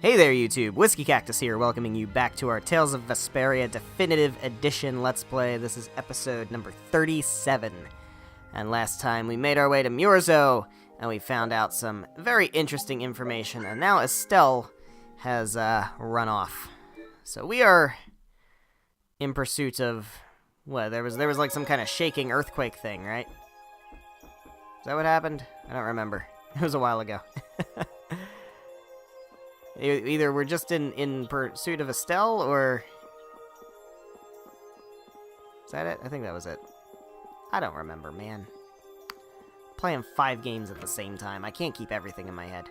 Hey there YouTube, WhiskeyCactus here, welcoming you back to our Tales of Vesperia Definitive Edition Let's Play. This is episode number 37. And last time we made our way to Murzo, and we found out some very interesting information, and now Estelle has run off. So we are in pursuit of, what, there was like some kind of shaking earthquake thing, right? Is that what happened? I don't remember. It was a while ago. Either we're just in pursuit of Estelle, or... Is that it? I think that was it. I don't remember, man. Playing 5 games at the same time. I can't keep everything in my head.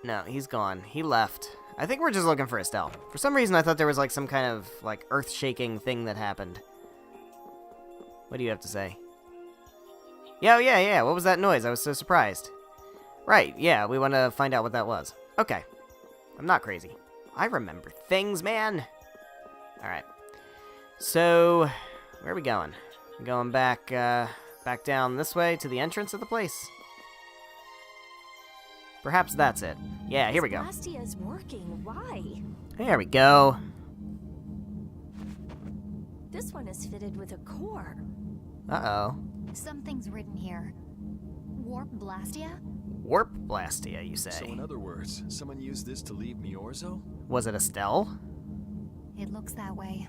No, he's gone. He left. I think we're just looking for Estelle. For some reason, I thought there was like some kind of like earth-shaking thing that happened. What do you have to say? Yeah. What was that noise? I was so surprised. Right, yeah, we want to find out what that was. Okay. I'm not crazy. I remember things, man! Alright. So, where are we going? We're going back down this way to the entrance of the place. Perhaps that's it. Yeah, here we go. Vesperia is working. Why? There we go. This one is fitted with a core. Uh-oh. Something's written here. Warp Blastia? Warp Blastia, you say? So in other words, someone used this to leave Murzo? Was it Estelle? It looks that way.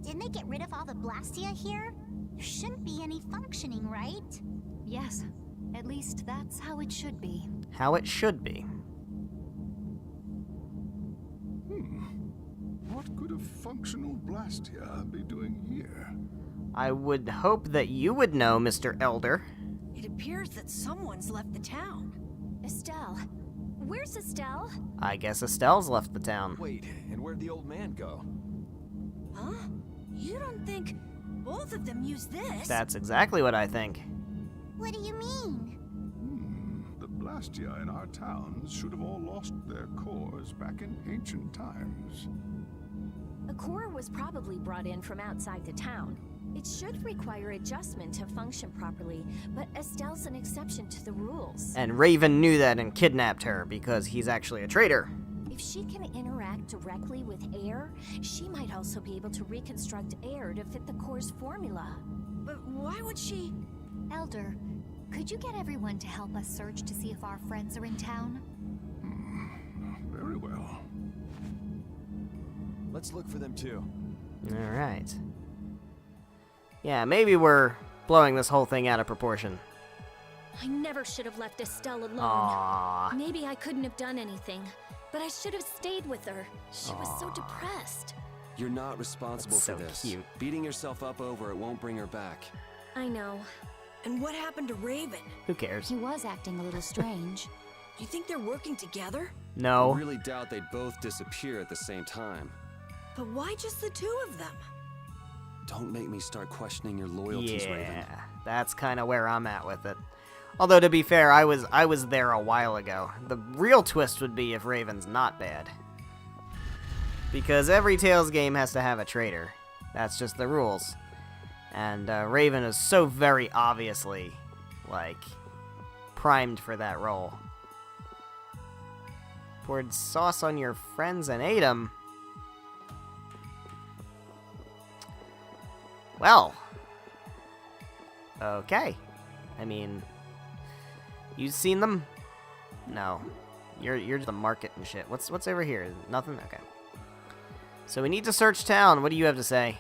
Didn't they get rid of all the Blastia here? There shouldn't be any functioning, right? Yes. At least that's how it should be. How it should be. What could a functional Blastia be doing here? I would hope that you would know, Mr. Elder. It appears that someone's left the town. Estelle. Where's Estelle? I guess Estelle's left the town. Wait, and where'd the old man go? Huh? You don't think both of them used this? That's exactly what I think. What do you mean? The Blastia in our towns should have all lost their cores back in ancient times. A core was probably brought in from outside the town. It should require adjustment to function properly, but Estelle's an exception to the rules. And Raven knew that and kidnapped her because he's actually a traitor. If she can interact directly with air, she might also be able to reconstruct air to fit the core's formula. But why would she? Elder, could you get everyone to help us search to see if our friends are in town? Very well. Let's look for them too. Alright. Yeah, maybe we're blowing this whole thing out of proportion. I never should have left Estelle alone. Aww. Maybe I couldn't have done anything, but I should have stayed with her. She was so depressed. You're not responsible That's for so this. cute. Beating yourself up over it won't bring her back. I know. And what happened to Raven? Who cares? He was acting a little strange. Do you think they're working together? No. I really doubt they'd both disappear at the same time. But why just the two of them? Don't make me start questioning your loyalties, Raven. Yeah, that's kind of where I'm at with it. Although, to be fair, I was there a while ago. The real twist would be if Raven's not bad. Because every Tales game has to have a traitor. That's just the rules. And Raven is so very obviously, like, primed for that role. Poured sauce on your friends and ate them. Well. Okay. I mean, you seen them? No. You're the market and shit. What's over here? Nothing? Okay. So we need to search town. What do you have to say?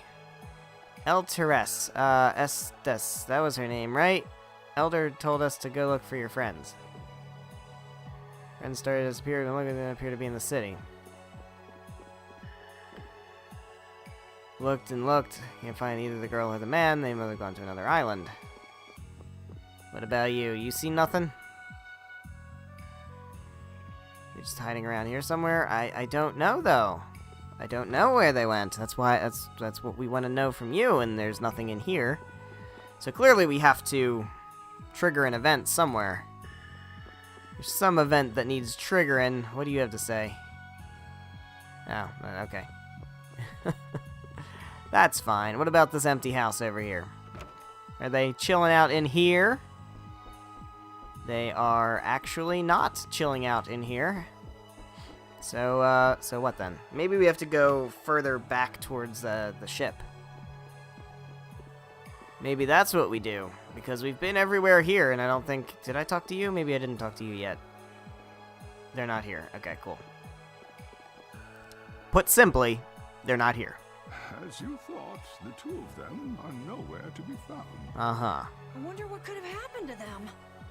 El Teres. Estes. That was her name, right? Elder told us to go look for your friends. Friends started to disappear and look, they appear to be in the city. Looked and looked. Can't find either the girl or the man. They must have gone to another island. What about you? You see nothing? You're just hiding around here somewhere? I don't know, though. I don't know where they went. That's why, that's what we want to know from you, and there's nothing in here. So clearly we have to trigger an event somewhere. There's some event that needs triggering. What do you have to say? Oh, okay. That's fine. What about this empty house over here? Are they chilling out in here? They are actually not chilling out in here. So what then? Maybe we have to go further back towards the ship. Maybe that's what we do, because we've been everywhere here, and I don't think... Did I talk to you? Maybe I didn't talk to you yet. They're not here. Okay, cool. Put simply, they're not here. As you thought, the two of them are nowhere to be found. Uh-huh. I wonder what could have happened to them.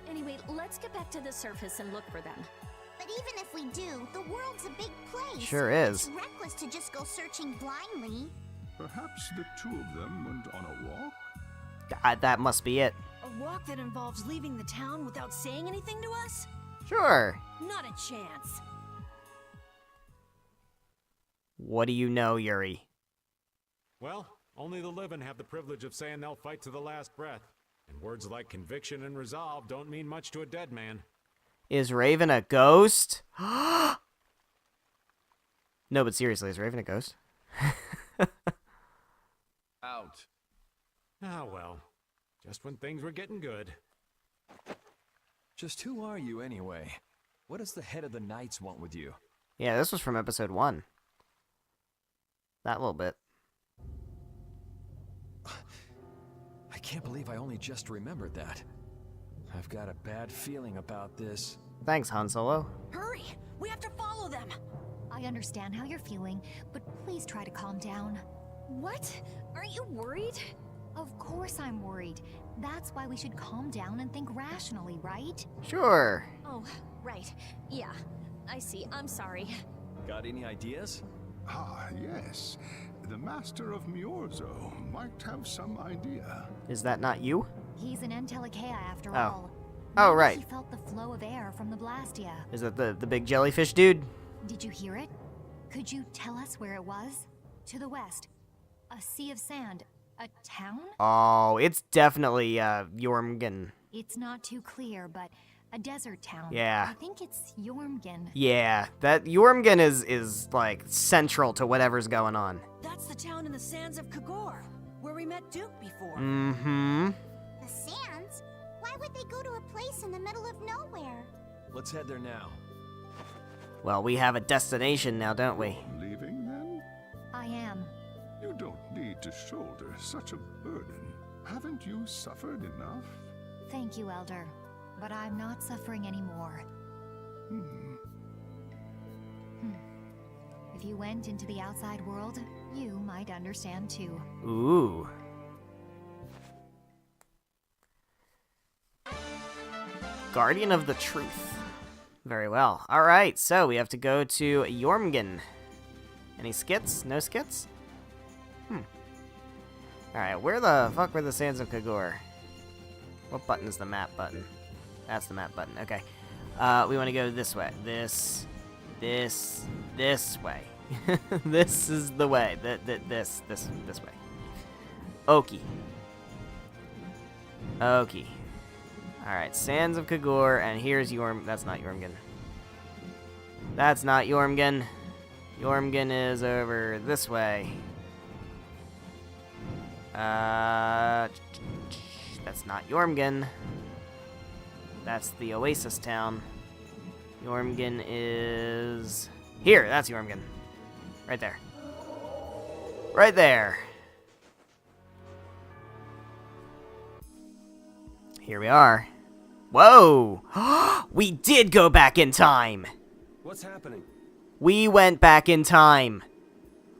Anyway, let's get back to the surface and look for them. But even if we do, the world's a big place. Sure is. It's reckless to just go searching blindly. Perhaps the two of them went on a walk? That must be it. A walk that involves leaving the town without saying anything to us? Sure. Not a chance. What do you know, Yuri? Well, only the living have the privilege of saying they'll fight to the last breath. And words like conviction and resolve don't mean much to a dead man. Is Raven a ghost? No, but seriously, is Raven a ghost? Out. Ah, well. Just when things were getting good. Just who are you anyway? What does the head of the Knights want with you? Yeah, this was from episode 1. That little bit. I can't believe I only just remembered that. I've got a bad feeling about this. Thanks, Han Solo. Hurry! We have to follow them! I understand how you're feeling, but please try to calm down. What? Aren't you worried? Of course I'm worried. That's why we should calm down and think rationally, right? Sure. Oh, right. Yeah, I see. I'm sorry. Got any ideas? Ah, yes. The Master of Miorzo might have some idea. Is that not you? He's an Entelecea after Oh. all. Oh, Maybe right. He felt the flow of air from the Blastia. Is that the big jellyfish dude? Did you hear it? Could you tell us where it was? To the west. A sea of sand. A town? Oh, it's definitely, Jormungand. It's not too clear, but a desert town. Yeah. I think it's Jormungand. Yeah, that Jormungand is like, central to whatever's going on. That's the town in the sands of Kagor, where we met Duke before. Mm-hmm. The sands? Why would they go to a place in the middle of nowhere? Let's head there now. Well, we have a destination now, don't we? Leaving then? I am. You don't need to shoulder such a burden. Haven't you suffered enough? Thank you, Elder. But I'm not suffering anymore. If you went into the outside world, you might understand too. Ooh. Guardian of the Truth. Very well. Alright, so we have to go to Jormungand. Any skits? No skits? Alright, where the fuck were the sands of Kagor? What button is the map button? That's the map button, okay. We want to go this way. This way. This is the way. This way. Okie. Okie. Alright, Sands of Kagor, and here's that's not Jormungand. That's not Jormungand. Jormungand is over this way. That's not Jormungand. That's the Oasis town. Jormungand is... Here, that's Jormungand. Right there. Right there. Here we are. Whoa! We did go back in time! What's happening? We went back in time.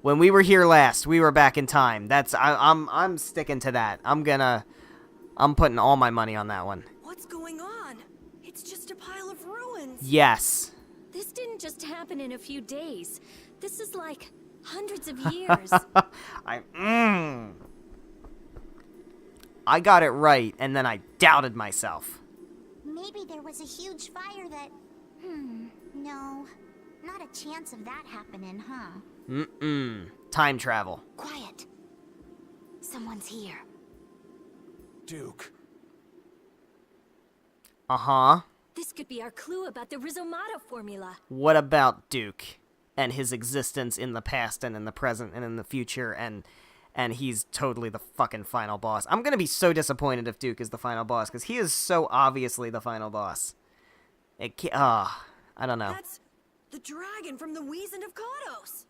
When we were here last, we were back in time. I'm sticking to that. I'm putting all my money on that one. What's going on? It's just a pile of ruins. Yes. This didn't just happen in a few days. This is like hundreds of years. I got it right, and then I doubted myself. Maybe there was a huge fire that... no. Not a chance of that happening, huh? Time travel. Quiet. Someone's here. Duke. Uh-huh. This could be our clue about the Rizomata formula. What about Duke and his existence in the past and in the present and in the future and and he's totally the fucking final boss. I'm gonna be so disappointed if Duke is the final boss, because he is so obviously the final boss. I don't know. That's the dragon from the Weasand of Kodos.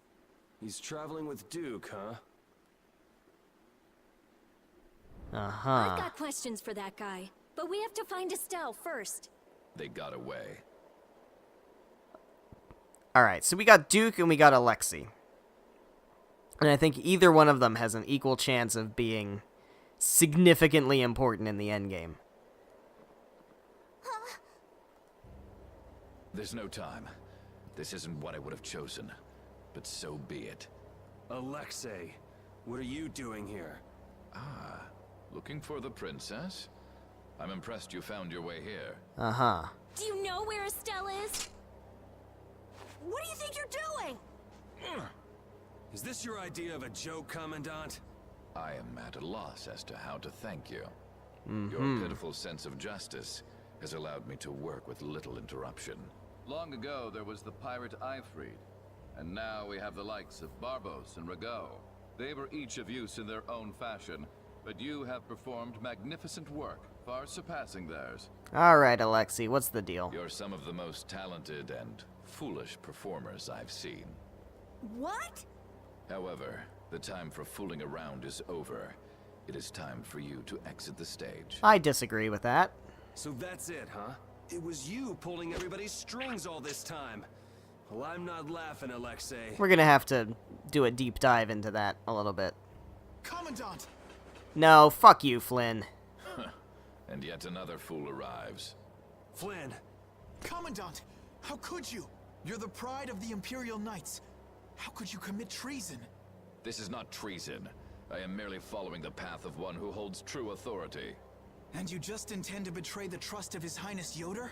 He's traveling with Duke, huh? I've got questions for that guy, but we have to find Estelle first. They got away. Alright, so we got Duke and we got Alexei. And I think either one of them has an equal chance of being significantly important in the endgame. There's no time. This isn't what I would have chosen, but so be it. Alexei, what are you doing here? Ah, looking for the princess? I'm impressed you found your way here. Uh-huh. Do you know where Estelle is? What do you think you're doing? Is this your idea of a joke, Commandant? I am at a loss as to how to thank you. Your pitiful sense of justice has allowed me to work with little interruption. Long ago, there was the pirate Ifrid, and now we have the likes of Barbos and Rago. They were each of use in their own fashion, but you have performed magnificent work, far surpassing theirs. Alright, Alexei, what's the deal? You're some of the most talented and foolish performers I've seen. What? However, the time for fooling around is over. It is time for you to exit the stage. I disagree with that. So that's it, huh? It was you pulling everybody's strings all this time. Well, I'm not laughing, Alexei. We're gonna have to do a deep dive into that a little bit. Commandant! No, fuck you, Flynn. And yet another fool arrives. Flynn! Commandant! How could you? You're the pride of the Imperial Knights. How could you commit treason? This is not treason. I am merely following the path of one who holds true authority. And you just intend to betray the trust of His Highness Yoder?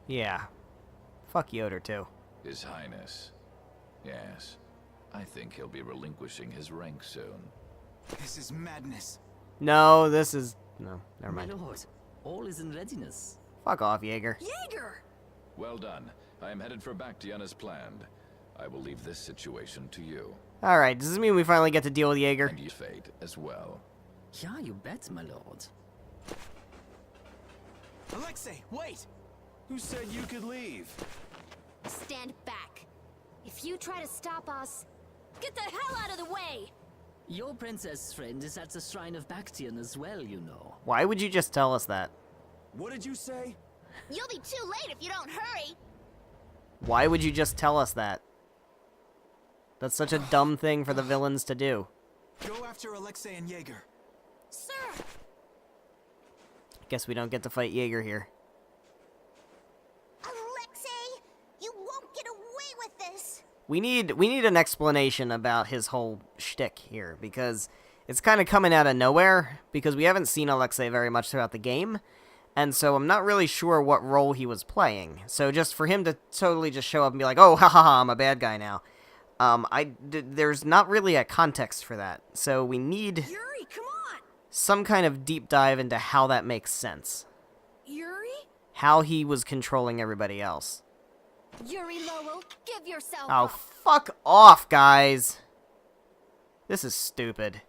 Yeah. Fuck Yoder, too. His Highness. Yes. I think he'll be relinquishing his rank soon. This is madness. No, this is... No, never mind. My lord, all is in readiness. Fuck off, Jaeger. Jaeger! Well done. I am headed for Bactian as planned. I will leave this situation to you. Alright, does this mean we finally get to deal with Jaeger? And your fate as well. Yeah, you bet, my lord. Alexei, wait! Who said you could leave? Stand back. If you try to stop us, get the hell out of the way! Your princess friend is at the shrine of Bactian as well, you know. Why would you just tell us that? What did you say? You'll be too late if you don't hurry. Why would you just tell us that? That's such a dumb thing for the villains to do. Go after Alexei and Jaeger. Sir! Guess we don't get to fight Jaeger here. Alexei, you won't get away with this. We need an explanation about his whole shtick here, because it's kind of coming out of nowhere, because we haven't seen Alexei very much throughout the game, and so I'm not really sure what role he was playing. So just for him to totally just show up and be like, oh, ha ha ha, I'm a bad guy now. There's not really a context for that, so we need Yuri, come on! some kind of deep dive into how that makes sense. Yuri? How he was controlling everybody else. Yuri Lowell, give yourself Oh, up. fuck off, guys! This is stupid.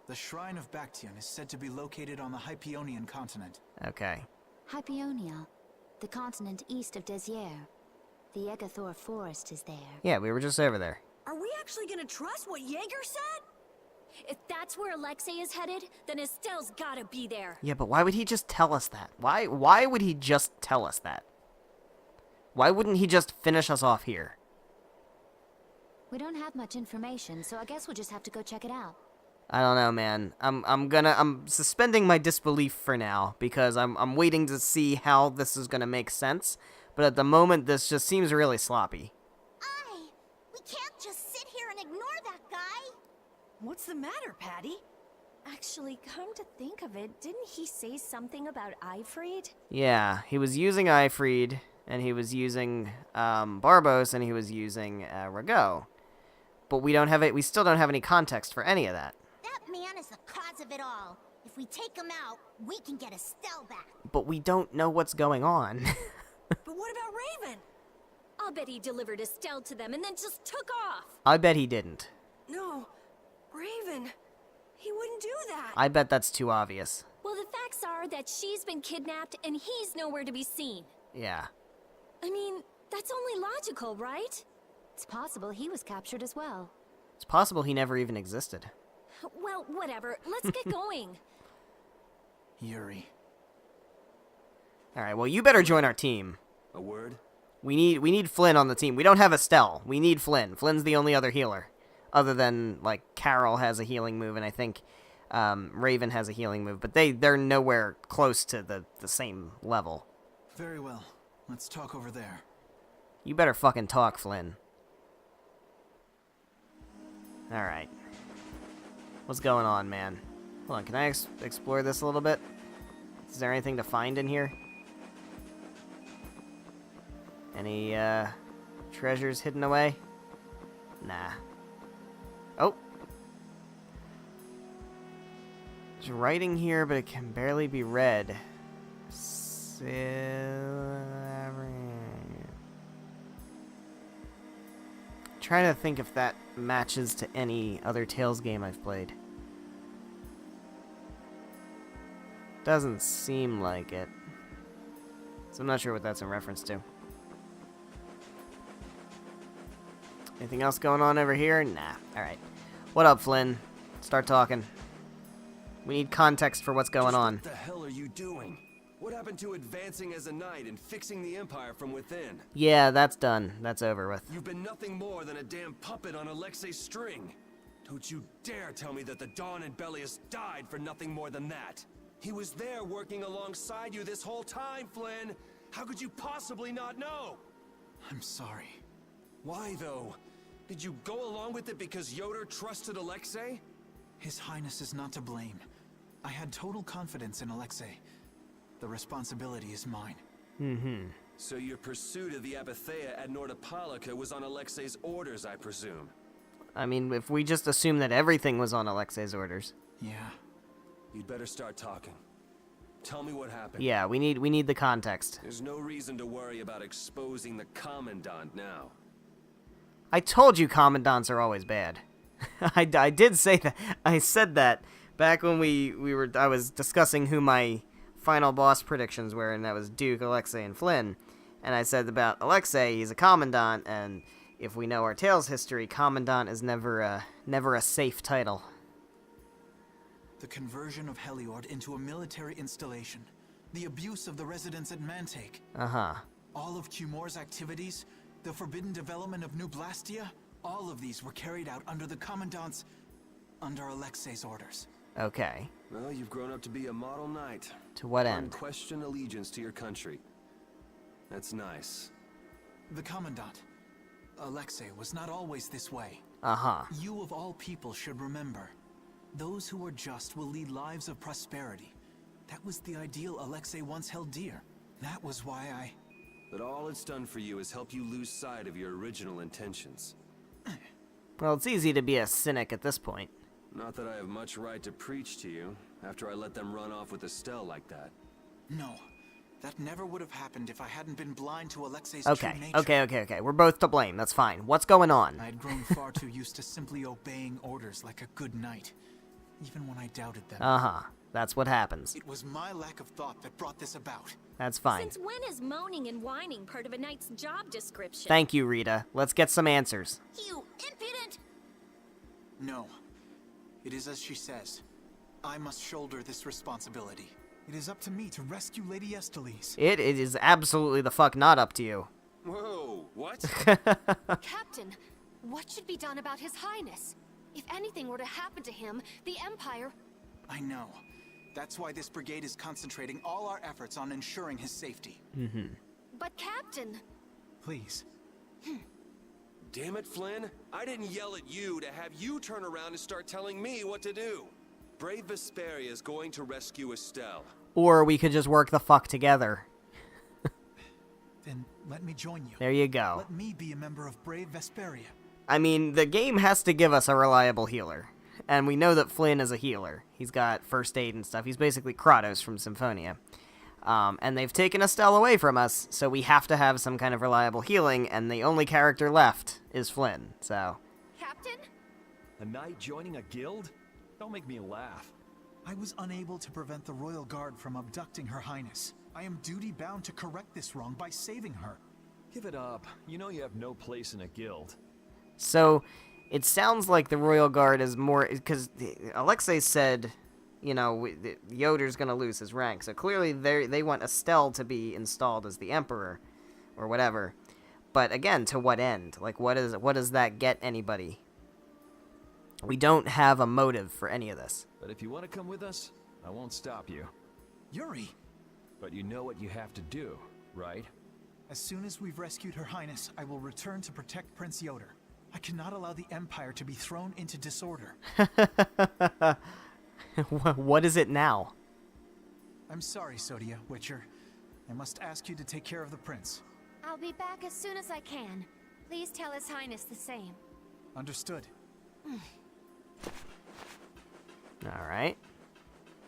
The Shrine of Bactian is said to be located on the Hypionian continent. Okay. Hypionia, the continent east of Desier. The Egathor forest is there. Yeah, we were just over there. Are we actually gonna trust what Jaeger said? If that's where Alexei is headed, then Estelle's gotta be there. Yeah, but why would he just tell us that? Why would he just tell us that? Why wouldn't he just finish us off here? We don't have much information, so I guess we'll just have to go check it out. I don't know, man. I'm suspending my disbelief for now, because I'm waiting to see how this is gonna make sense. But at the moment, this just seems really sloppy. We can't just sit here and ignore that guy. What's the matter, Patty? Actually, come to think of it, didn't he say something about Ifrid? Yeah, he was using Ifrid, and he was using Barbos, and he was using Rago. But we still don't have any context for any of that. That man is the cause of it all. If we take him out, we can get Estelle back. But we don't know what's going on. But what about Raven? I'll bet he delivered Estelle to them and then just took off. I bet he didn't. No, Raven. He wouldn't do that. I bet that's too obvious. Well, the facts are that she's been kidnapped and he's nowhere to be seen. Yeah. I mean, that's only logical, right? It's possible he was captured as well. It's possible he never even existed. Well, whatever. Let's get going. Yuri. Alright, well, you better join our team. A word? We need Flynn on the team. We don't have Estelle. We need Flynn. Flynn's the only other healer. Other than, like, Carol has a healing move, and I think Raven has a healing move. But they're nowhere close to the same level. Very well. Let's talk over there. You better fucking talk, Flynn. Alright. What's going on, man? Hold on, can I explore this a little bit? Is there anything to find in here? Any, treasures hidden away? Nah. Oh! There's writing here, but it can barely be read. Trying to think if that matches to any other Tales game I've played. Doesn't seem like it. So I'm not sure what that's in reference to. Anything else going on over here? Nah. Alright. What up, Flynn? Start talking. We need context for what's going on. What the hell are you doing? What happened to advancing as a knight and fixing the Empire from within? Yeah, that's done. That's over with. You've been nothing more than a damn puppet on Alexei's string. Don't you dare tell me that the Dawn and Bellius died for nothing more than that. He was there working alongside you this whole time, Flynn. How could you possibly not know? I'm sorry. Why, though? Did you go along with it because Yoder trusted Alexei? His Highness is not to blame. I had total confidence in Alexei. The responsibility is mine. Mm-hmm. So your pursuit of the Abathea at Nordopolica was on Alexei's orders, I presume? I mean, if we just assume that everything was on Alexei's orders. Yeah. You'd better start talking. Tell me what happened. Yeah, we need the context. There's no reason to worry about exposing the Commandant now. I told you commandants are always bad. I did say that. I said that back when I was discussing who my final boss predictions were, and that was Duke, Alexei, and Flynn. And I said about Alexei, he's a commandant, and if we know our Tales history, commandant is never a safe title. The conversion of Heliord into a military installation. The abuse of the residents at Mantake. Uh-huh. All of Cumor's activities, the forbidden development of New Blastia, all of these were carried out under the Commandant's... under Alexei's orders. Okay. Well, you've grown up to be a model knight. To what end? Unquestioned allegiance to your country. That's nice. The Commandant, Alexei, was not always this way. Uh-huh. You of all people should remember. Those who are just will lead lives of prosperity. That was the ideal Alexei once held dear. That was why I... But all it's done for you is help you lose sight of your original intentions. Well, it's easy to be a cynic at this point. Not that I have much right to preach to you, after I let them run off with Estelle like that. No. That never would have happened if I hadn't been blind to Alexei's true nature. Okay. We're both to blame. That's fine. What's going on? I had grown far too used to simply obeying orders like a good knight, even when I doubted them. Uh-huh. That's what happens. It was my lack of thought that brought this about. That's fine. Since when is moaning and whining part of a knight's job description? Thank you, Rita. Let's get some answers. You impudent! No. It is as she says. I must shoulder this responsibility. It is up to me to rescue Lady Estellise. It is absolutely the fuck not up to you. Whoa, what? Captain, what should be done about His Highness? If anything were to happen to him, the Empire... I know. That's why this brigade is concentrating all our efforts on ensuring his safety. Mm-hmm. But Captain... Please. Damn it, Flynn. I didn't yell at you to have you turn around and start telling me what to do. Brave Vesperia is going to rescue Estelle. Or we could just work the fuck together. Then let me join you. There you go. Let me be a member of Brave Vesperia. I mean, the game has to give us a reliable healer. And we know that Flynn is a healer. He's got first aid and stuff. He's basically Kratos from Symphonia. And they've taken Estelle away from us, so we have to have some kind of reliable healing, and the only character left is Flynn, so... Captain? A knight joining a guild? Don't make me laugh. I was unable to prevent the Royal Guard from abducting Her Highness. I am duty-bound to correct this wrong by saving her. Give it up. You know you have no place in a guild. So, it sounds like the Royal Guard is more... Because Alexei said, you know, Yoder's going to lose his rank. So clearly they want Estelle to be installed as the Emperor, or whatever. But again, to what end? Like, what does that get anybody? We don't have a motive for any of this. But if you want to come with us, I won't stop you. Yuri! But you know what you have to do, right? As soon as we've rescued Her Highness, I will return to protect Prince Yoder. I cannot allow the Empire to be thrown into disorder. What is it now? I'm sorry, Sodia, Witcher. I must ask you to take care of the prince. I'll be back as soon as I can. Please tell His Highness the same. Understood. Alright.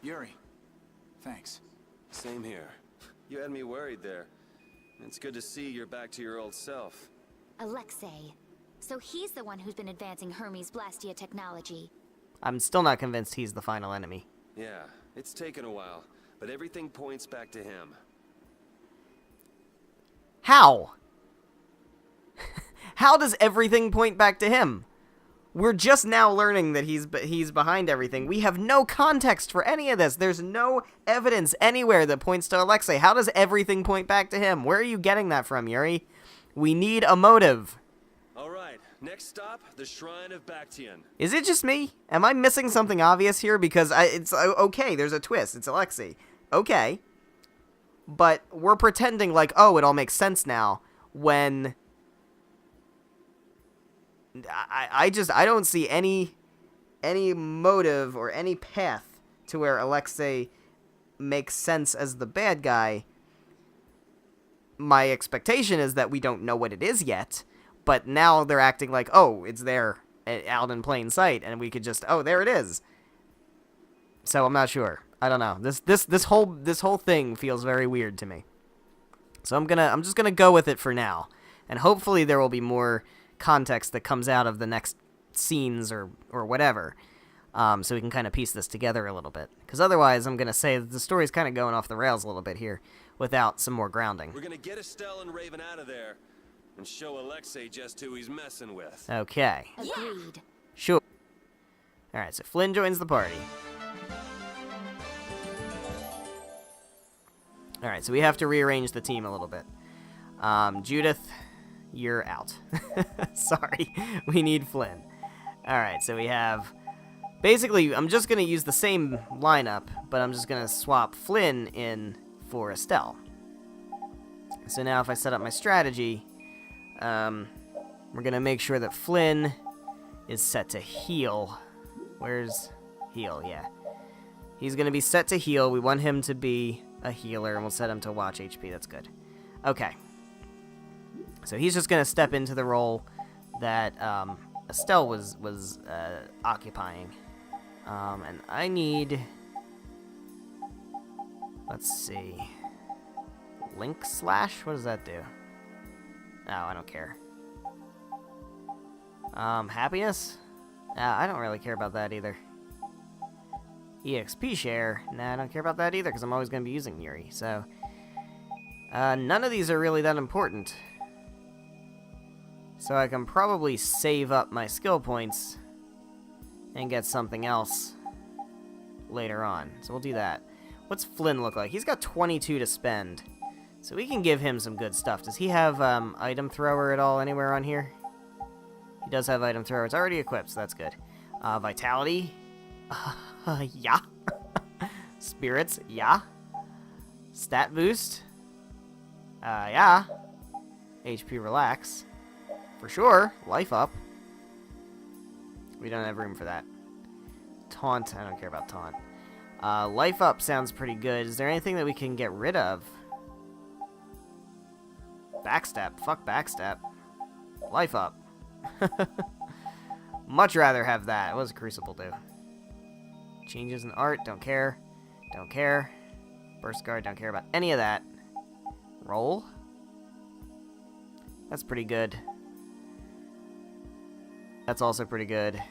Yuri, thanks. Same here. You had me worried there. It's good to see you're back to your old self. Alexei. So he's the one who's been advancing Hermes' Blastia technology. I'm still not convinced he's the final enemy. Yeah, it's taken a while, but everything points back to him. How? How does everything point back to him? We're just now learning that he's behind everything. We have no context for any of this. There's no evidence anywhere that points to Alexei. How does everything point back to him? Where are you getting that from, Yuri? We need a motive. All right, next stop, the Shrine of Bactian. Is it just me? Am I missing something obvious here? Because it's okay, there's a twist. It's Alexei. Okay. But we're pretending like, oh, it all makes sense now, when... I don't see any motive or any path to where Alexei makes sense as the bad guy. My expectation is that we don't know what it is yet, but now they're acting like, oh, it's there out in plain sight, and we could just, oh, there it is. So I'm not sure. I don't know. This whole thing feels very weird to me. So I'm just gonna go with it for now, and hopefully there will be more context that comes out of the next scenes or whatever, so we can kind of piece this together a little bit. Because otherwise, I'm going to say that the story's kind of going off the rails a little bit here without some more grounding. We're going to get Estelle and Raven out of there and show Alexei just who he's messing with. Okay. Agreed. Sure. Alright, so Flynn joins the party. Alright, so we have to rearrange the team a little bit. Judith... You're out. Sorry. We need Flynn. Alright, so we have... Basically, I'm just going to use the same lineup, but I'm just going to swap Flynn in for Estelle. So now if I set up my strategy, we're going to make sure that Flynn is set to heal. Where's heal? Yeah. He's going to be set to heal. We want him to be a healer, and we'll set him to watch HP. That's good. Okay. So he's just going to step into the role that Estelle was occupying. And I need... Let's see. Link slash? What does that do? Oh, I don't care. Happiness? I don't really care about that either. EXP share? Nah, I don't care about that either, because I'm always going to be using Yuri, so... none of these are really that important. So I can probably save up my skill points and get something else later on. So we'll do that. What's Flynn look like? He's got 22 to spend. So we can give him some good stuff. Does he have item thrower at all anywhere on here? He does have item thrower. It's already equipped, so that's good. Vitality? Yeah. Spirits? Yeah. Stat boost? Yeah. HP relax. For sure. Life up. We don't have room for that. Taunt. I don't care about taunt. Life up sounds pretty good. Is there anything that we can get rid of? Backstep. Fuck backstep. Life up. Much rather have that. What does Crucible do? Changes in art. Don't care. Don't care. Burst guard, don't care about any of that. Roll. That's pretty good. That's also pretty good.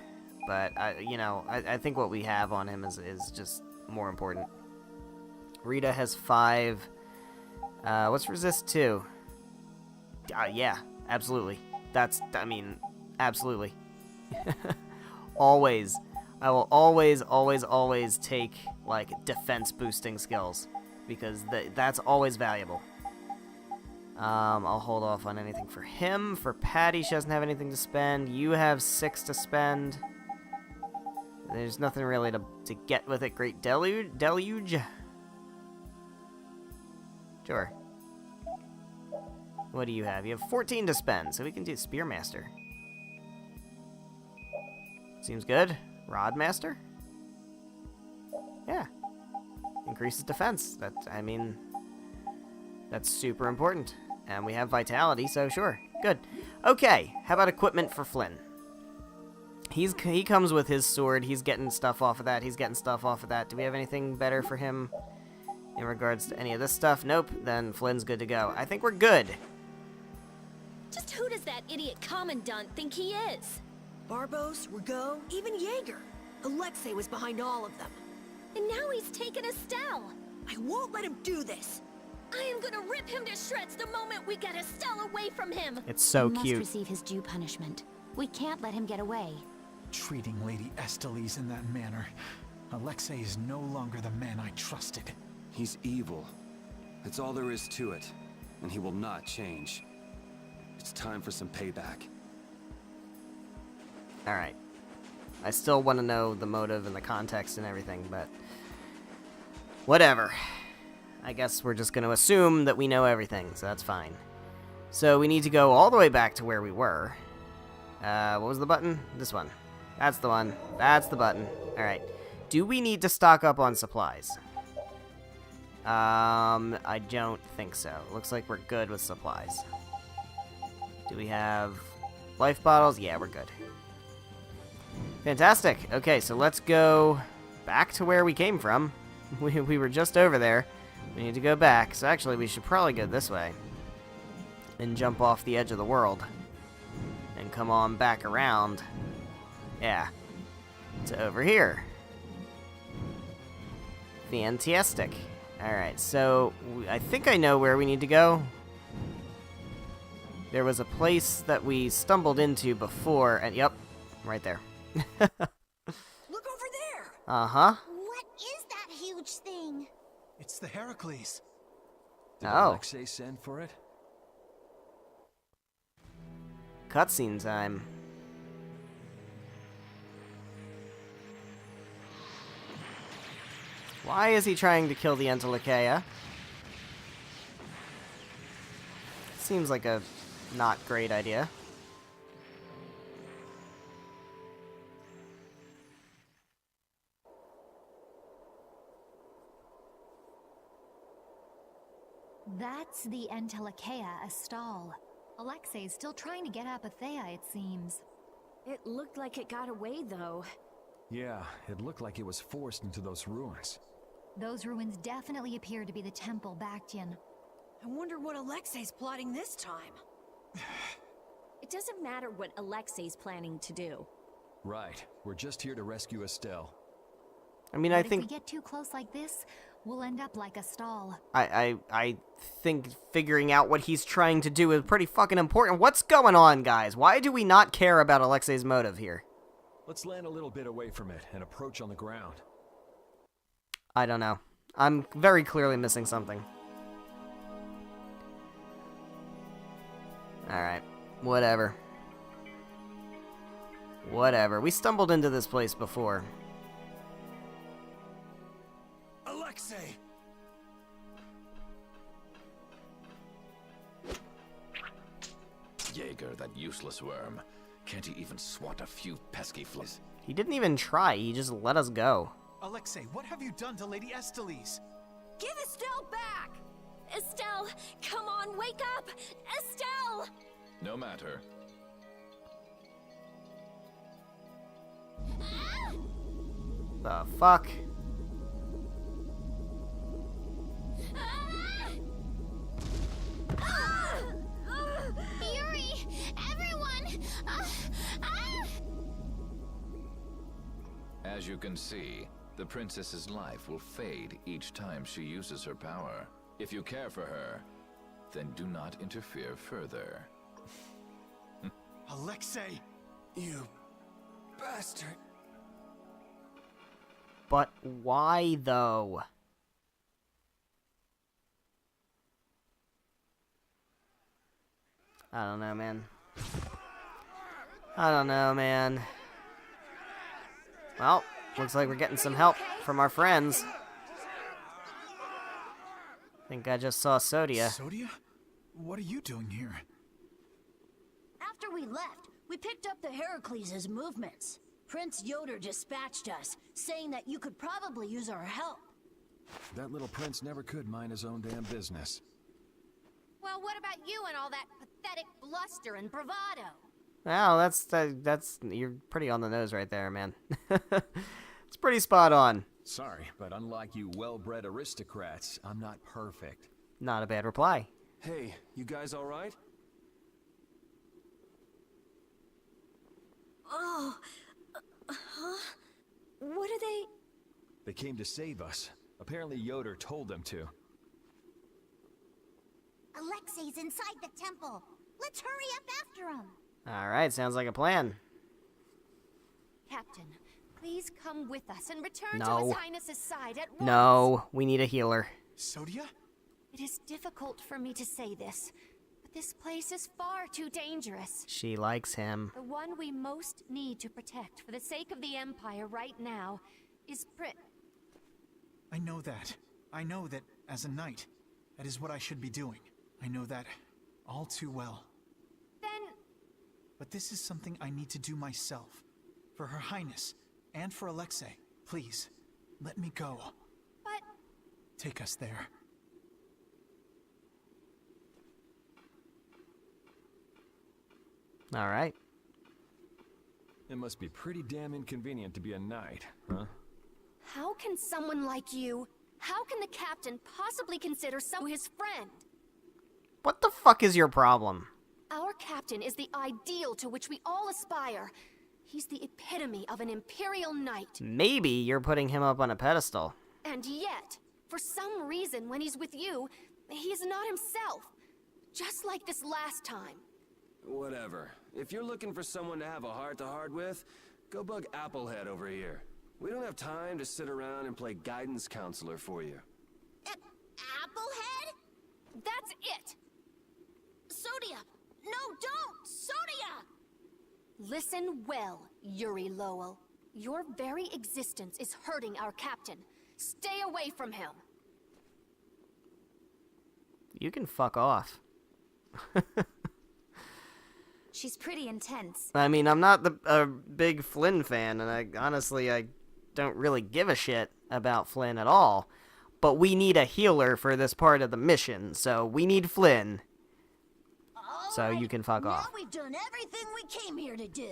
But, I think what we have on him is just more important. Rita has 5. What's resist 2? Yeah, absolutely. Absolutely. Always. I will always take, like, defense boosting skills. Because that's always valuable. I'll hold off on anything for him. For Patty, she doesn't have anything to spend. You have 6 to spend. There's nothing really to get with it. Great Deluge? Sure. What do you have? You have 14 to spend, so we can do Spearmaster. Seems good. Rodmaster? Yeah. Increases defense. That's super important. And we have Vitality, so sure. Good. Okay, how about equipment for Flynn? He comes with his sword. He's getting stuff off of that. He's getting stuff off of that. Do we have anything better for him in regards to any of this stuff? Nope. Then Flynn's good to go. I think we're good. Just who does that idiot commandant think he is? Barbos, Rigaud, even Jaeger. Alexei was behind all of them. And now he's taken Estelle. I won't let him do this. I am gonna rip him to shreds the moment we get Estelle away from him. It's so he cute. Must receive his due punishment. We can't let him get away. Treating Lady Estellise in that manner. Alexei is no longer the man I trusted. He's evil. That's all there is to it. And he will not change. It's time for some payback. Alright. I still want to know the motive and the context and everything, but... whatever. I guess we're just going to assume that we know everything, so that's fine. So we need to go all the way back to where we were. What was the button? This one. That's the one. That's the button. Alright. Do we need to stock up on supplies? I don't think so. Looks like we're good with supplies. Do we have life bottles? Yeah, we're good. Fantastic. Okay, so let's go back to where we came from. We were just over there. We need to go back. So actually, we should probably go this way. And jump off the edge of the world. And come on back around. Yeah. To over here. Fantastic. Alright, so I think I know where we need to go. There was a place that we stumbled into before, and yep, right there. Look over there! Uh-huh. What is that huge thing? It's the Heracles. Did Oh. Alexei send for it? Cutscene time. Why is he trying to kill the Entelecheia? Seems like a not great idea. That's the Entelecheia Estelle. Alexei's still trying to get Apatheia, it seems. It looked like it got away, though. Yeah, it looked like it was forced into those ruins. Those ruins definitely appear to be the temple Bactian. I wonder what Alexei's plotting this time. It doesn't matter what Alexei's planning to do. Right. We're just here to rescue Estelle. I mean, But I if think we get too close like this, we'll end up like Estelle. I think figuring out what he's trying to do is pretty fucking important. What's going on, guys? Why do we not care about Alexei's motive here? Let's land a little bit away from it and approach on the ground. I don't know. I'm very clearly missing something. Alright. Whatever. Whatever. We stumbled into this place before. Alexei! Jaeger, that useless worm. Can't he even swat a few pesky flies? He didn't even try. He just let us go. Alexei, what have you done to Lady Estellise? Give Estelle back! Estelle, come on, wake up! Estelle! No matter. The fuck? As you can see, the princess's life will fade each time she uses her power. If you care for her, then do not interfere further. Alexei! You bastard. But why, though? I don't know, man. I don't know, man. Well, looks like we're getting some help from our friends. I think I just saw Sodia. Sodia? What are you doing here? After we left, we picked up the Heracles' movements. Prince Yoder dispatched us, saying that you could probably use our help. That little prince never could mind his own damn business. Well, what about you and all that pathetic bluster and bravado? Wow, that's you're pretty on the nose right there, man. It's pretty spot on. Sorry, but unlike you well-bred aristocrats, I'm not perfect. Not a bad reply. Hey, you guys all right? Oh, huh? What are they? They came to save us. Apparently Yoder told them to. Alexei's inside the temple. Let's hurry up after him. Alright, sounds like a plan. Captain, please come with us and return to No. His Highness's side at once. No, we need a healer. Sodia? It is difficult for me to say this, but this place is far too dangerous. She likes him. The one we most need to protect for the sake of the Empire right now is I know that. I know that, as a knight, that is what I should be doing. I know that all too well. Then... But this is something I need to do myself. For Her Highness, and for Alexei. Please, let me go. But... Take us there. Alright. It must be pretty damn inconvenient to be a knight, huh? How can someone like you... How can the captain possibly consider someone his friend? What the fuck is your problem? Our captain is the ideal to which we all aspire. He's the epitome of an imperial knight. Maybe you're putting him up on a pedestal. And yet, for some reason when he's with you, he's not himself. Just like this last time. Whatever. If you're looking for someone to have a heart-to-heart with, go bug Applehead over here. We don't have time to sit around and play guidance counselor for you. Applehead? That's it! Sodia! No, don't! Sodia! Listen well, Yuri Lowell. Your very existence is hurting our captain. Stay away from him. You can fuck off. She's pretty intense. I mean, I'm not a big Flynn fan, and I don't really give a shit about Flynn at all. But we need a healer for this part of the mission, so we need Flynn. So you can fuck off. Now we've done everything we came here to do.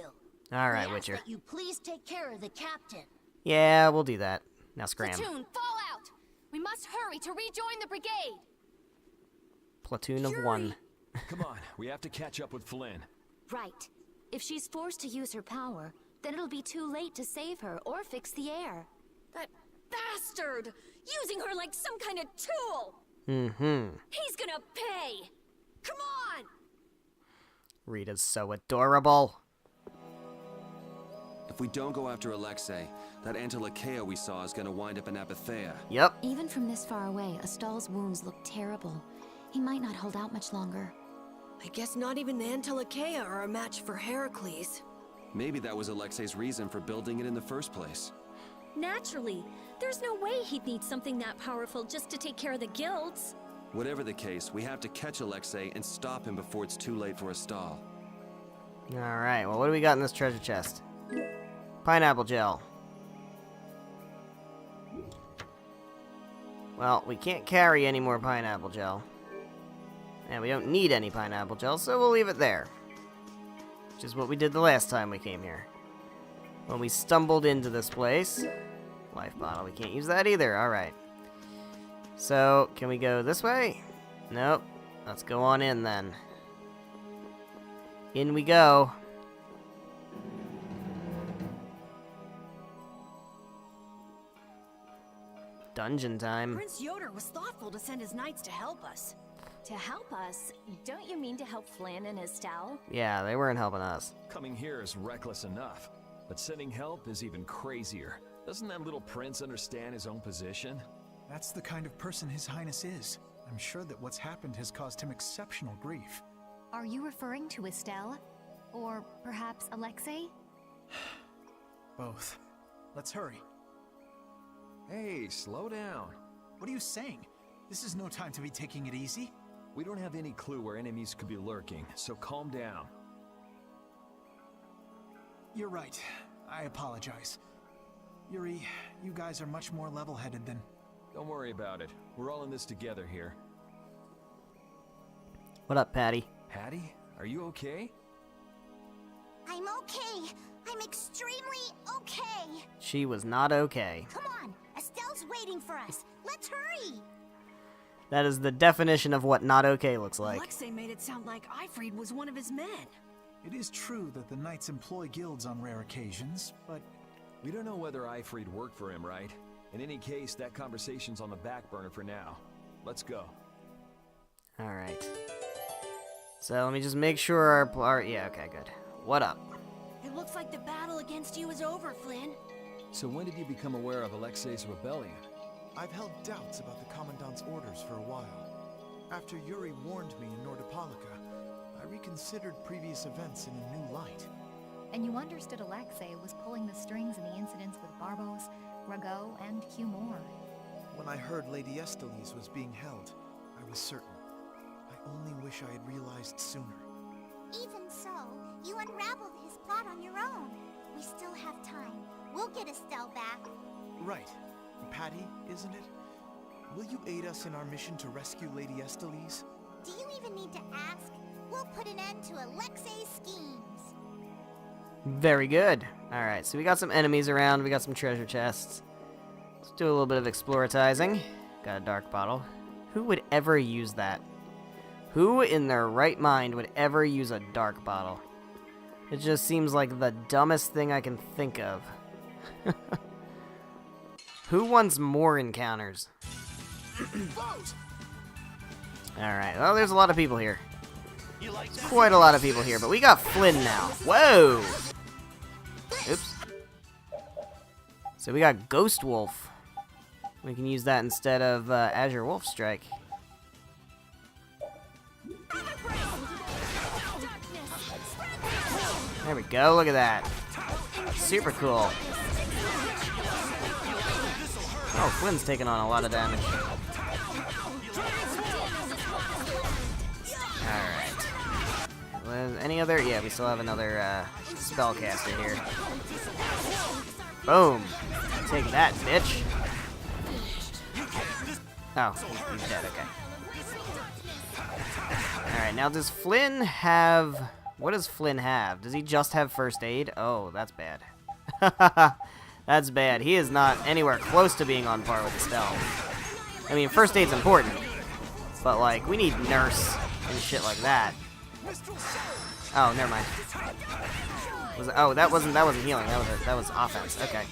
Alright, We ask Witcher. that you please take care of the captain. Yeah, we'll do that. Now scram. Platoon, fall out! We must hurry to rejoin the brigade! Platoon of one. Come on, we have to catch up with Flynn. Right. If she's forced to use her power, then it'll be too late to save her or fix the air. That bastard! Using her like some kind of tool! Mm-hmm. He's gonna pay! Come on! Rita's so adorable. If we don't go after Alexei, that Antilochea we saw is gonna wind up in Apatheia. Yep. Even from this far away, Astal's wounds look terrible. He might not hold out much longer. I guess not even the Antilochea are a match for Heracles. Maybe that was Alexei's reason for building it in the first place. Naturally. There's no way he'd need something that powerful just to take care of the guilds. Whatever the case, we have to catch Alexei and stop him before it's too late for Astal. Alright, well, what do we got in this treasure chest? Pineapple gel. Well, we can't carry any more pineapple gel. And we don't need any pineapple gel, so we'll leave it there. Which is what we did the last time we came here. When we stumbled into this place. Life bottle, we can't use that either. Alright. So, can we go this way? Nope. Let's go on in then. In we go. Dungeon time. Prince Yoder was thoughtful to send his knights to help us. To help us? Don't you mean to help Flynn and Estelle? Yeah, they weren't helping us. Coming here is reckless enough, but sending help is even crazier. Doesn't that little prince understand his own position? That's the kind of person His Highness is. I'm sure that what's happened has caused him exceptional grief. Are you referring to Estelle? Or perhaps Alexei? Both. Let's hurry. Hey, slow down. What are you saying? This is no time to be taking it easy. We don't have any clue where enemies could be lurking, so calm down. You're right. I apologize. Yuri, you guys are much more level-headed than... Don't worry about it. We're all in this together here. What up, Patty? Patty, are you okay? I'm okay. I'm extremely okay. She was not okay. Come on, Estelle's waiting for us. Let's hurry. That is the definition of what not okay looks like. Alexei made it sound like Ifrid was one of his men. It is true that the knights employ guilds on rare occasions, but... We don't know whether Ifrid worked for him, right? In any case, that conversation's on the back burner for now. Let's go. Alright. So let me just make sure our... Yeah, okay, good. What up? It looks like the battle against you is over, Flynn. So when did you become aware of Alexei's rebellion? I've held doubts about the Commandant's orders for a while. After Yuri warned me in Nordopolica, I reconsidered previous events in a new light. And you understood Alexei was pulling the strings in the incidents with Barbos, Rago, and Hugh Moore. When I heard Lady Estellise was being held, I was certain. I only wish I had realized sooner. Even so, you unraveled his plot on your own. We still have time. We'll get Estelle back. Right. Patty, isn't it? Will you aid us in our mission to rescue Lady Estellise? Do you even need to ask? We'll put an end to Alexei's schemes. Very good. Alright, so we got some enemies around, we got some treasure chests. Let's do a little bit of exploratizing. Got a dark bottle. Who would ever use that? Who in their right mind would ever use a dark bottle? It just seems like the dumbest thing I can think of. Who wants more encounters? Alright, well, there's a lot of people here. Quite a lot of people here, but we got Flynn now. Whoa! Oops. So we got Ghost Wolf. We can use that instead of Azure Wolf Strike. There we go, look at that. Super cool. Oh, Flynn's taking on a lot of damage. Alright. Any other? Yeah, we still have another spellcaster here. Boom. Take that, bitch. Oh, he's dead, okay. Alright, now does Flynn have... What does Flynn have? Does he just have first aid? Oh, that's bad. That's bad. He is not anywhere close to being on par with Estelle. I mean, first aid's important. But, like, we need nurse and shit like that. Oh, never mind. That wasn't healing. That was offense. Okay.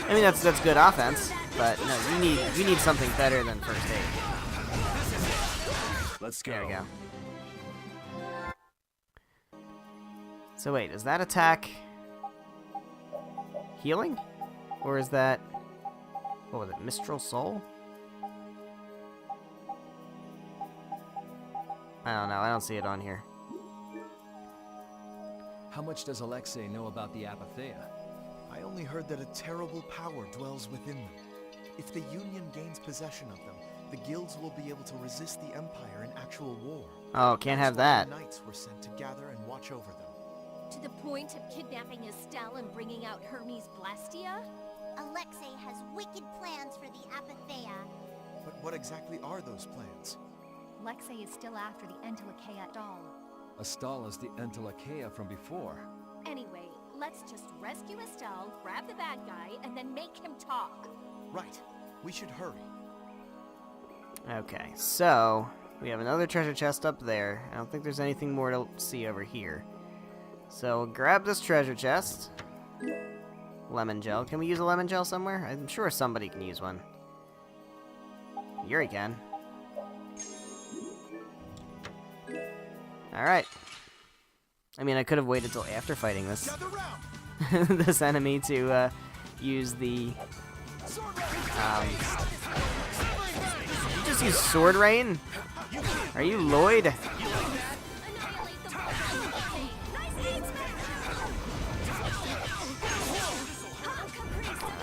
I mean, that's good offense, but no, you need something better than first aid. Let's go. There we go. So wait, is that attack healing? Or is that... What was it? Mistral Soul? I don't know. I don't see it on here. How much does Alexei know about the Apatheia? I only heard that a terrible power dwells within them. If the Union gains possession of them, the guilds will be able to resist the Empire in actual war. Oh, can't have that. The knights were sent to gather and watch over them. To the point of kidnapping Estelle and bringing out Hermes Blastia? Alexei has wicked plans for the Apatheia. But what exactly are those plans? Alexei is still after the Entelecheia doll. Estelle is the Entelecheia from before. Anyway, let's just rescue Estelle, grab the bad guy, and then make him talk. Right. We should hurry. Okay, so we have another treasure chest up there. I don't think there's anything more to see over here. So we'll grab this treasure chest. lemon gel. Can we use a lemon gel somewhere? I'm sure somebody can use one. Yuri can. Alright. I mean, I could have waited till after fighting this this enemy to use the... Did you just use Sword Rain? Are you Lloyd?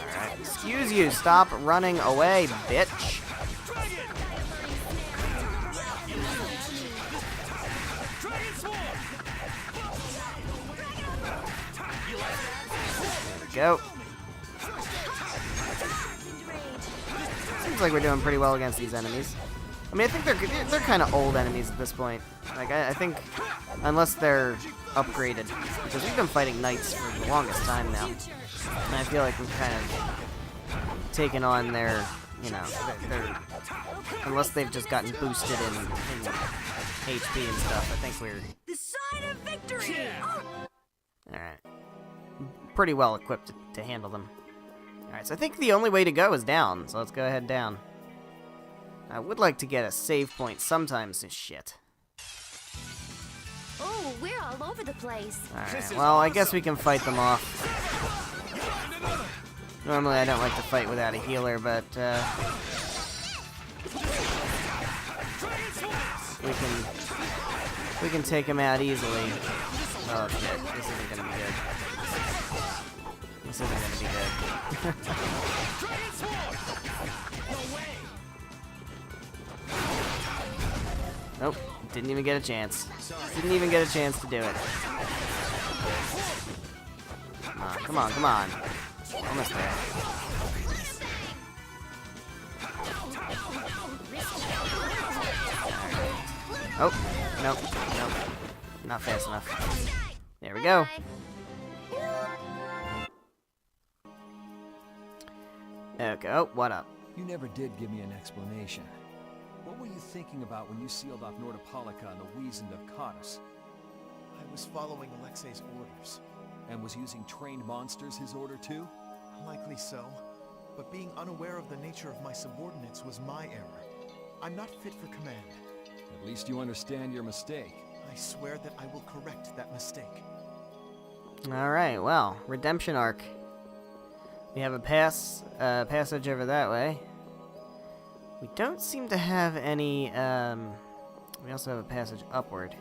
Alright, excuse you, stop running away, bitch. Go. Seems like we're doing pretty well against these enemies. I mean, I think they're kind of old enemies at this point. Like, I think, unless they're upgraded, because we've been fighting knights for the longest time now, and I feel like we've kind of taken on their, you know, unless they've just gotten boosted in HP and stuff. I think we're The sign of victory. all right. Pretty well equipped to handle them. Alright, so I think the only way to go is down, so let's go ahead down. I would like to get a save point sometimes this shit. Oh, we're all over the place. Alright, well, I guess we can fight them off. Normally I don't like to fight without a healer, but we can take them out easily. Oh shit, this isn't gonna be good. This isn't gonna be good. Nope, didn't even get a chance. Didn't even get a chance to do it. Come on, come on. Almost there. Oh, nope, nope. Not fast enough. There we go. Okay, oh, what up? You never did give me an explanation. What were you thinking about when you sealed off Nordopolica and the Wiesenthalcattus? I was following Alexei's orders. And was using trained monsters his order too? Likely so. But being unaware of the nature of my subordinates was my error. I'm not fit for command. At least you understand your mistake. I swear that I will correct that mistake. Alright, well, redemption arc. We have a passage over that way. We don't seem to have any, we also have a passage upward.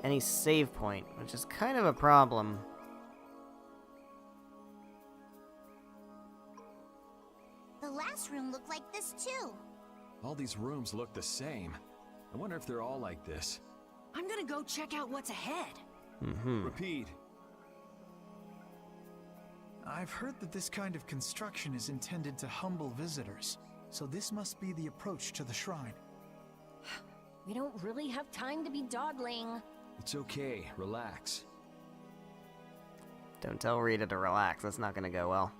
Any save point, which is kind of a problem. The last room looked like this too. All these rooms look the same. I wonder if they're all like this. I'm gonna go check out what's ahead. Repeat. I've heard that this kind of construction is intended to humble visitors, so this must be the approach to the shrine. We don't really have time to be dawdling. It's okay, relax. Don't tell Rita to relax, that's not gonna go well.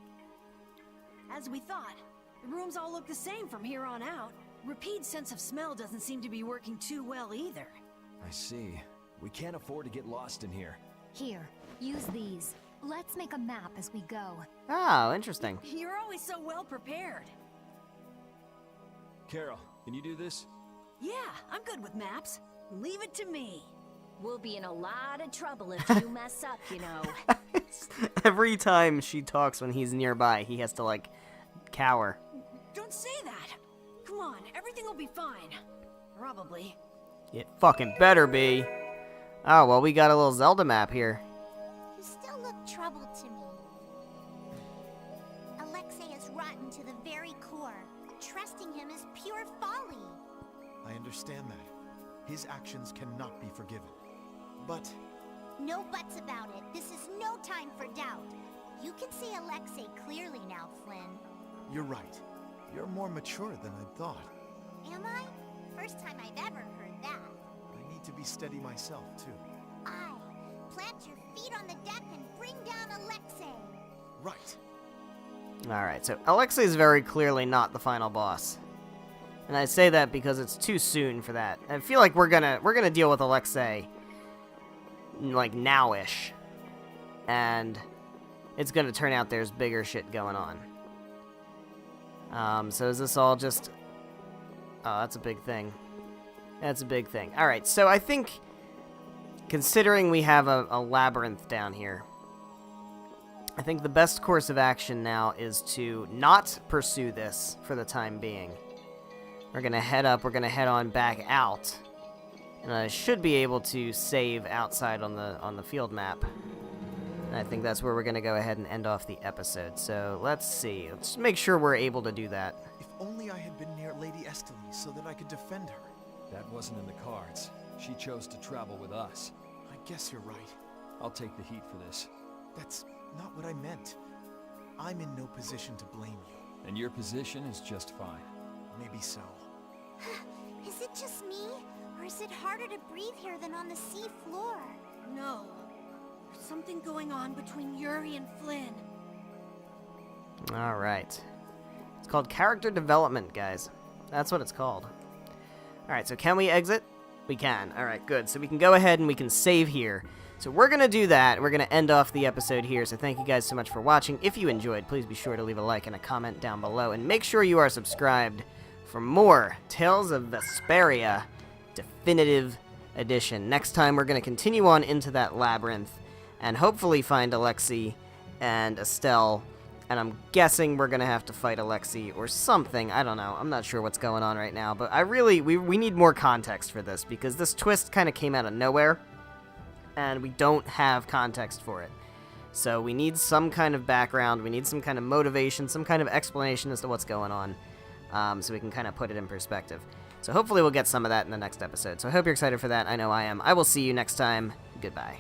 As we thought, the rooms all look the same from here on out. Repeat's sense of smell doesn't seem to be working too well either. I see. We can't afford to get lost in here. Here, use these. Let's make a map as we go. Oh, interesting. You're always so well prepared. Carol, can you do this? Yeah, I'm good with maps. Leave it to me. We'll be in a lot of trouble if you mess up, you know. Every time she talks when he's nearby, he has to, like, cower. Don't say that. Come on, everything will be fine. Probably. It fucking better be. Oh, well, we got a little Zelda map here. You still look troubled to me. Alexei is rotten to the very core. Trusting him is pure folly. I understand that. His actions cannot be forgiven. But... No buts about it. This is no time for doubt. You can see Alexei clearly now, Flynn. You're right. You're more mature than I'd thought. Am I? First time I've ever heard that. I need to be steady myself, too. Aye. Plant your feet on the deck and bring down Alexei. Right. Alright, so Alexei's very clearly not the final boss. And I say that because it's too soon for that. I feel like we're gonna deal with Alexei like now-ish. And it's going to turn out there's bigger shit going on. So is this all just... Oh, that's a big thing. That's a big thing. Alright, so I think, considering we have a labyrinth down here, I think the best course of action now is to not pursue this for the time being. We're going to head up, we're going to head on back out, and I should be able to save outside on the field map. And I think that's where we're going to go ahead and end off the episode. So let's see. Let's make sure we're able to do that. If only I had been near Lady Estelle so that I could defend her. That wasn't in the cards. She chose to travel with us. I guess you're right. I'll take the heat for this. That's not what I meant. I'm in no position to blame you. And your position is just fine. Maybe so. Is it just me? Or is it harder to breathe here than on the sea floor? No. There's something going on between Yuri and Flynn. Alright. It's called character development, guys. That's what it's called. Alright, so can we exit? We can. Alright, good. So we can go ahead and we can save here. So we're going to do that. We're going to end off the episode here. So thank you guys so much for watching. If you enjoyed, please be sure to leave a like and a comment down below. And make sure you are subscribed for more Tales of Vesperia Definitive Edition. Next time, we're going to continue on into that labyrinth and hopefully find Alexei and Estelle. And I'm guessing we're going to have to fight Alexei or something. I don't know. I'm not sure what's going on right now. But I really, we need more context for this because this twist kind of came out of nowhere. And we don't have context for it. So we need some kind of background. We need some kind of motivation, some kind of explanation as to what's going on. So we can kind of put it in perspective. So hopefully we'll get some of that in the next episode. So I hope you're excited for that. I know I am. I will see you next time. Goodbye.